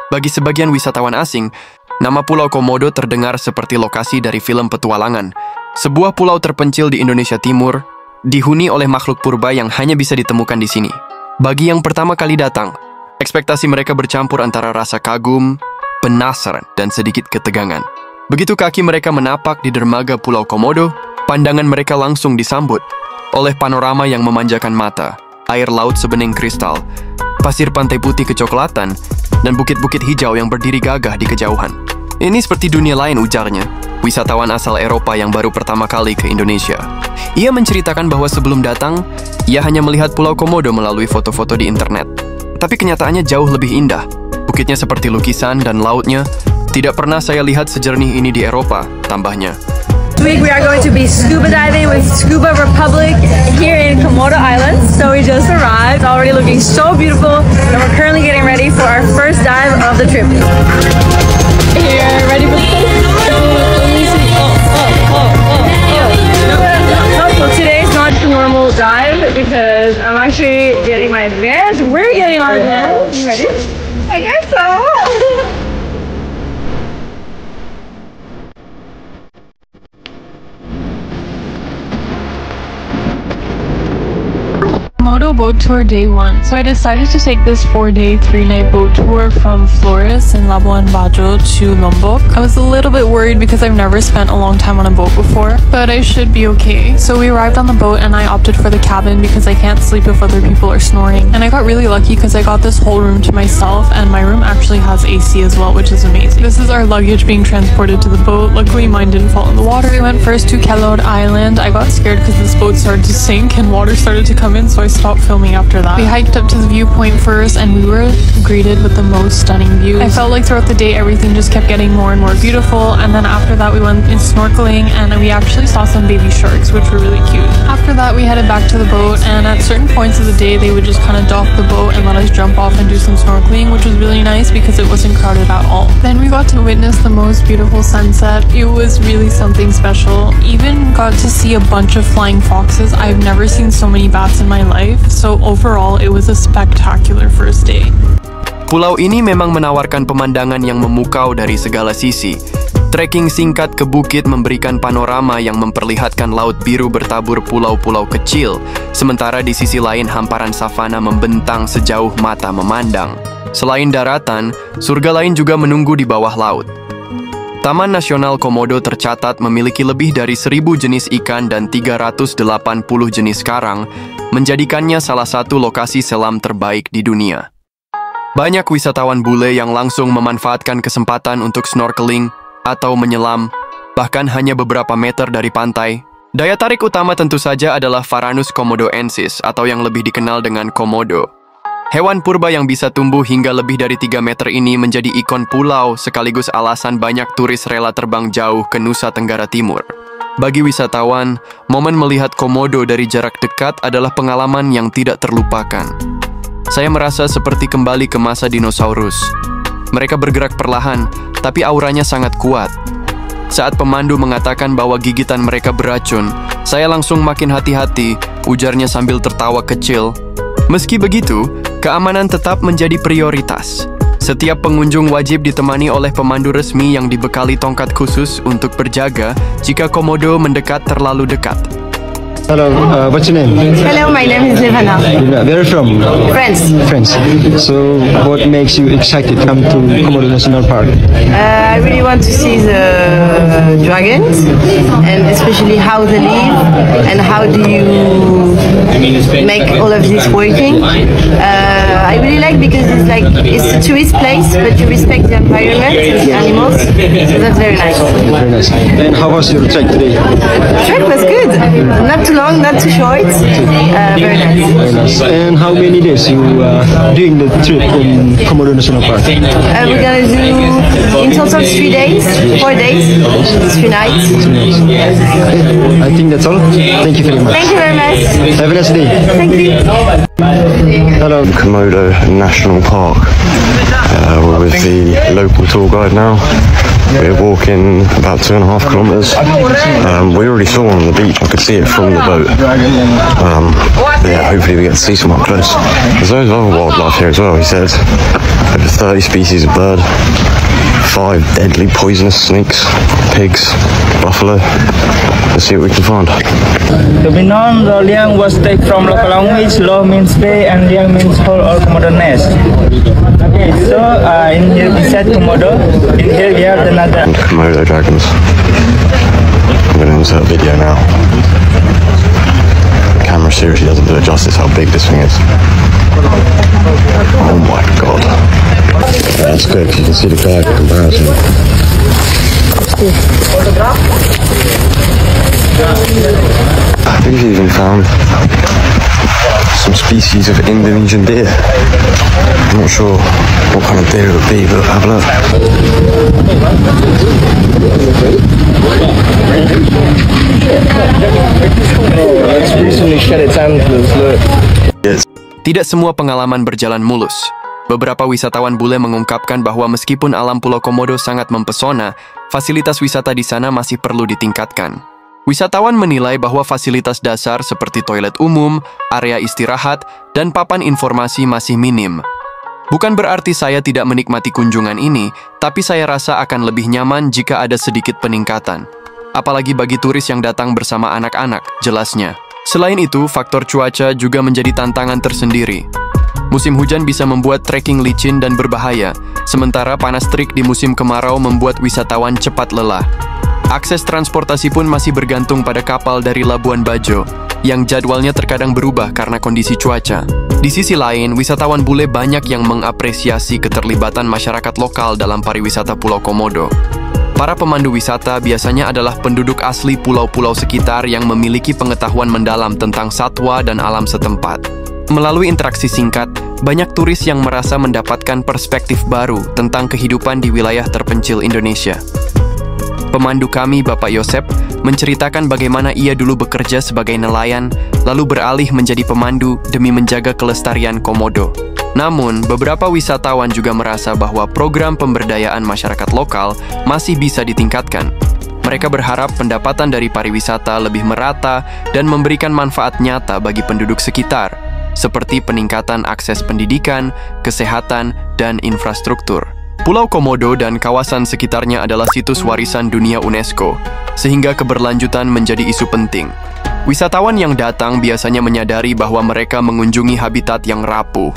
Bagi sebagian wisatawan asing, nama Pulau Komodo terdengar seperti lokasi dari film petualangan. Sebuah pulau terpencil di Indonesia Timur, dihuni oleh makhluk purba yang hanya bisa ditemukan di sini. Bagi yang pertama kali datang, ekspektasi mereka bercampur antara rasa kagum, penasaran, dan sedikit ketegangan. Begitu kaki mereka menapak di dermaga Pulau Komodo, pandangan mereka langsung disambut oleh panorama yang memanjakan mata, air laut sebening kristal, pasir pantai putih kecoklatan, dan bukit-bukit hijau yang berdiri gagah di kejauhan. Ini seperti dunia lain, ujarnya, wisatawan asal Eropa yang baru pertama kali ke Indonesia. Ia menceritakan bahwa sebelum datang, ia hanya melihat Pulau Komodo melalui foto-foto di internet. Tapi kenyataannya jauh lebih indah. Bukitnya seperti lukisan dan lautnya tidak pernah saya lihat sejernih ini di Eropa, tambahnya. This week we are going to be scuba diving with Scuba Republic here in Komodo Islands. So we just arrived, already looking so beautiful, and we're currently getting ready for our first dive of the trip. Here, ready for So today's not a normal dive because I'm actually getting my advanced. We're getting our advanced. You ready? I guess so. Komodo boat tour day 1. So I decided to take this 4-day, 3-night boat tour from Flores in Labuan Bajo to Lombok. I was a little bit worried because I've never spent a long time on a boat before, but I should be okay. So we arrived on the boat and I opted for the cabin because I can't sleep if other people are snoring. And I got really lucky because I got this whole room to myself, and my room actually has AC as well, which is amazing. This is our luggage being transported to the boat. Luckily mine didn't fall in the water. We went first to Kelowna Island. I got scared because this boat started to sink and water started to come in, so I stopped filming after that. We hiked up to the viewpoint first and we were greeted with the most stunning views. I felt like throughout the day everything just kept getting more and more beautiful, and then after that we went in snorkeling and we actually saw some baby sharks, which were really cute. After that we headed back to the boat, and at certain points of the day they would just kind of dock the boat and let us jump off and do some snorkeling, which was really nice because it wasn't crowded at all. Then we got to witness the most beautiful sunset. It was really something special. Even got to see a bunch of flying foxes. I've never seen so many bats in my life. So overall, it was a spectacular first day. Pulau ini memang menawarkan pemandangan yang memukau dari segala sisi. Trekking singkat ke bukit memberikan panorama yang memperlihatkan laut biru bertabur pulau-pulau kecil, sementara di sisi lain hamparan savana membentang sejauh mata memandang. Selain daratan, surga lain juga menunggu di bawah laut. Taman Nasional Komodo tercatat memiliki lebih dari 1.000 jenis ikan dan 380 jenis karang, menjadikannya salah satu lokasi selam terbaik di dunia. Banyak wisatawan bule yang langsung memanfaatkan kesempatan untuk snorkeling atau menyelam, bahkan hanya beberapa meter dari pantai. Daya tarik utama tentu saja adalah Varanus komodoensis atau yang lebih dikenal dengan komodo. Hewan purba yang bisa tumbuh hingga lebih dari 3 meter ini menjadi ikon pulau sekaligus alasan banyak turis rela terbang jauh ke Nusa Tenggara Timur. Bagi wisatawan, momen melihat komodo dari jarak dekat adalah pengalaman yang tidak terlupakan. Saya merasa seperti kembali ke masa dinosaurus. Mereka bergerak perlahan, tapi auranya sangat kuat. Saat pemandu mengatakan bahwa gigitan mereka beracun, saya langsung makin hati-hati, ujarnya sambil tertawa kecil. Meski begitu, keamanan tetap menjadi prioritas. Setiap pengunjung wajib ditemani oleh pemandu resmi yang dibekali tongkat khusus untuk berjaga jika komodo mendekat terlalu dekat. Hello, what's your name? Hello, my name is Nirvana. Where are you from? France. France. So, what makes you excited to come to Komodo National Park? I really want to see the dragons, and especially how they live and how do you make all of this working. I really like because it's a tourist place, but you respect the environment, the animals, so that's very nice. Very nice. And how was your trek today? The trek was good. Not too long, not too short. Very nice. Very nice. And how many days you doing the trip in Komodo National Park? We're gonna do in total 3 days, 4 days, 3 nights. I think that's all. Thank you very much. Thank you very much. Have a nice day. Thank you. Hello. Komodo National Park. We're with the local tour guide now. We're walking about 2.5 kilometers. We already saw one on the beach. I could see it from the boat. Yeah, hopefully we get to see some up close. There's loads of other wildlife here as well, he said. over 30 species of bird, 5 deadly poisonous snakes, pigs, buffalo. Let's see what we can find. To be known, the liang was taken from local language. Lo means bay and liang means hole or komodo nest. Okay, so in here we said komodo. In here we have another. And Komodo dragons. I'm going to insert a video now. The camera seriously doesn't do it justice how big this thing is. Oh my god. That's good, you can see the Geiger comparison. We've even found some species of Indonesian deer. I'm not sure what kind of deer it would be, but have a look. Tidak semua pengalaman berjalan mulus. Beberapa wisatawan bule mengungkapkan bahwa meskipun alam Pulau Komodo sangat mempesona, fasilitas wisata di sana masih perlu ditingkatkan. Wisatawan menilai bahwa fasilitas dasar seperti toilet umum, area istirahat, dan papan informasi masih minim. Bukan berarti saya tidak menikmati kunjungan ini, tapi saya rasa akan lebih nyaman jika ada sedikit peningkatan. Apalagi bagi turis yang datang bersama anak-anak, jelasnya. Selain itu, faktor cuaca juga menjadi tantangan tersendiri. Musim hujan bisa membuat trekking licin dan berbahaya, sementara panas terik di musim kemarau membuat wisatawan cepat lelah. Akses transportasi pun masih bergantung pada kapal dari Labuan Bajo, yang jadwalnya terkadang berubah karena kondisi cuaca. Di sisi lain, wisatawan bule banyak yang mengapresiasi keterlibatan masyarakat lokal dalam pariwisata Pulau Komodo. Para pemandu wisata biasanya adalah penduduk asli pulau-pulau sekitar yang memiliki pengetahuan mendalam tentang satwa dan alam setempat. Melalui interaksi singkat, banyak turis yang merasa mendapatkan perspektif baru tentang kehidupan di wilayah terpencil Indonesia. Pemandu kami, Bapak Yosep, menceritakan bagaimana ia dulu bekerja sebagai nelayan, lalu beralih menjadi pemandu demi menjaga kelestarian Komodo. Namun, beberapa wisatawan juga merasa bahwa program pemberdayaan masyarakat lokal masih bisa ditingkatkan. Mereka berharap pendapatan dari pariwisata lebih merata dan memberikan manfaat nyata bagi penduduk sekitar, seperti peningkatan akses pendidikan, kesehatan, dan infrastruktur. Pulau Komodo dan kawasan sekitarnya adalah situs warisan dunia UNESCO, sehingga keberlanjutan menjadi isu penting. Wisatawan yang datang biasanya menyadari bahwa mereka mengunjungi habitat yang rapuh.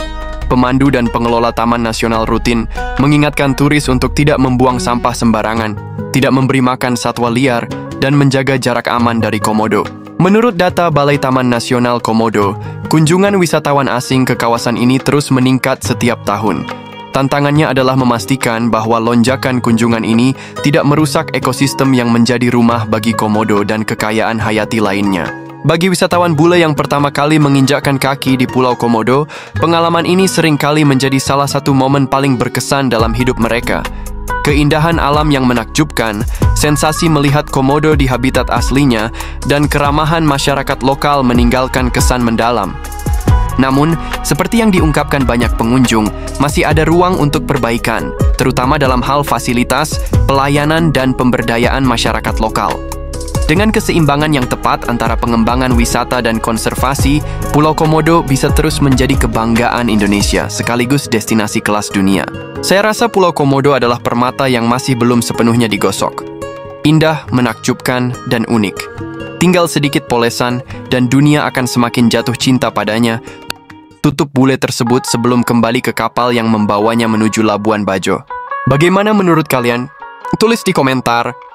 Pemandu dan pengelola Taman Nasional rutin mengingatkan turis untuk tidak membuang sampah sembarangan, tidak memberi makan satwa liar, dan menjaga jarak aman dari Komodo. Menurut data Balai Taman Nasional Komodo, kunjungan wisatawan asing ke kawasan ini terus meningkat setiap tahun. Tantangannya adalah memastikan bahwa lonjakan kunjungan ini tidak merusak ekosistem yang menjadi rumah bagi Komodo dan kekayaan hayati lainnya. Bagi wisatawan bule yang pertama kali menginjakkan kaki di Pulau Komodo, pengalaman ini seringkali menjadi salah satu momen paling berkesan dalam hidup mereka. Keindahan alam yang menakjubkan, sensasi melihat Komodo di habitat aslinya, dan keramahan masyarakat lokal meninggalkan kesan mendalam. Namun, seperti yang diungkapkan banyak pengunjung, masih ada ruang untuk perbaikan, terutama dalam hal fasilitas, pelayanan, dan pemberdayaan masyarakat lokal. Dengan keseimbangan yang tepat antara pengembangan wisata dan konservasi, Pulau Komodo bisa terus menjadi kebanggaan Indonesia, sekaligus destinasi kelas dunia. Saya rasa Pulau Komodo adalah permata yang masih belum sepenuhnya digosok. Indah, menakjubkan, dan unik. Tinggal sedikit polesan, dan dunia akan semakin jatuh cinta padanya. Tutup bule tersebut sebelum kembali ke kapal yang membawanya menuju Labuan Bajo. Bagaimana menurut kalian? Tulis di komentar.